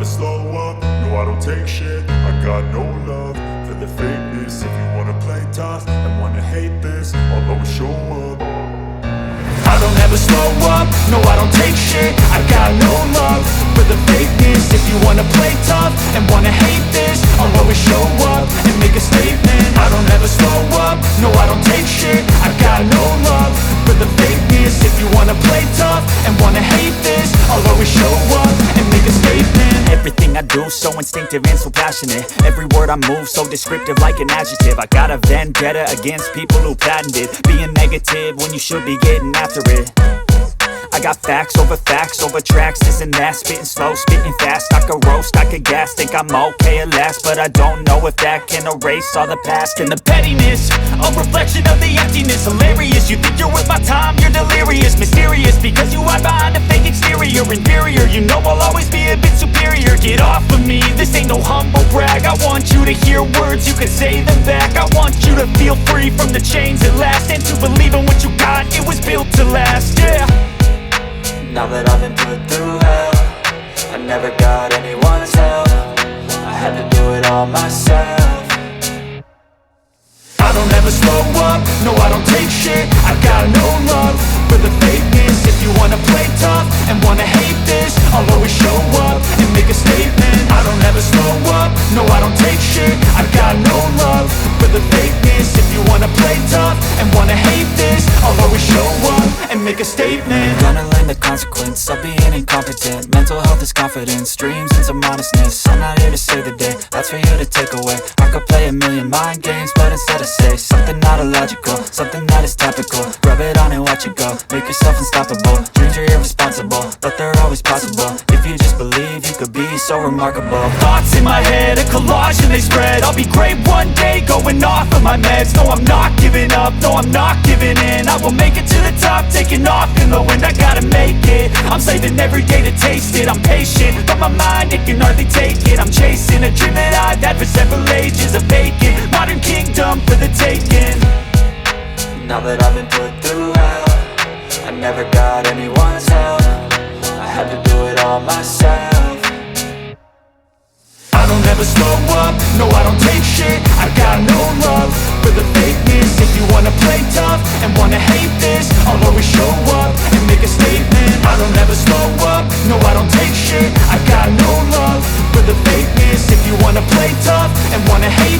slow up, no I don't take shit. I got no love for the fakeness. If you wanna play tough and wanna hate this, I'll always show up. I don't ever slow up, no I don't take shit. I got no love for the fakeness. If you wanna play tough and wanna hate this, I'll always show up and make a statement. I don't ever slow up, no I don't take shit. I got no love for the fakeness. If you wanna play tough and wanna hate this, I'll always show up and make a statement. Everything I do so instinctive and so passionate. Every word I move so descriptive like an adjective. I got a vendetta against people who patented being negative when you should be getting after it. I got facts over tracks, this and that. Spitting slow, spitting fast, I could roast, I could gas. Think I'm okay at last, but I don't know if that can erase all the past. And the pettiness, a reflection of the emptiness. Hilarious, you think you're worth my time, you're delirious. Mysterious, because you hide behind a fake exterior. Inferior, you know I'll always be a bit superior. Get off of me, this ain't no humble brag. I want you to hear words, you can say them back. I want you to feel free from the chains at last, and to believe in what you got, it was built to last, yeah. Now that I've been put through hell, I never got anyone's help. I had to do it all myself. I don't ever slow up, no I don't take shit. I got no love for the fakeness. If you wanna play tough and wanna hate this, I'll always show up and make a statement. I don't ever slow up, no I don't take shit. I got no love for the fakeness. If you wanna play tough and wanna hate this, I'll always show up and make a statement. Gonna learn the consequence of being incompetent. Mental health is confidence, dreams and some honestness. I'm not here to save the day, that's for you to take away. I could play a million mind games, but instead I say something not illogical, something that is topical. Rub it on and watch it go, make yourself unstoppable. Dreams are irresponsible, but they're always possible. If you just believe, you could be so remarkable. Thoughts in my head, a collage and they spread. I'll be great one day, going off of my meds. No, I'm not giving up, no, I'm not giving in. I will make it to the top, taking off in the wind. I gotta make it, I'm saving every day to taste it. I'm patient, but my mind, it can hardly take it. I'm chasing a dream that I've had for several ages. A vacant, modern kingdom for the taking. Now that I've been put through hell, I never got anyone's help. I had to do it all myself. I don't ever slow up, no I don't take shit. I got no love for the fakeness. If you wanna play tough and wanna hate this, I'll always show up and make a statement. I don't ever slow up, no I don't take shit. I got no love for the fakeness. If you wanna play tough and wanna hate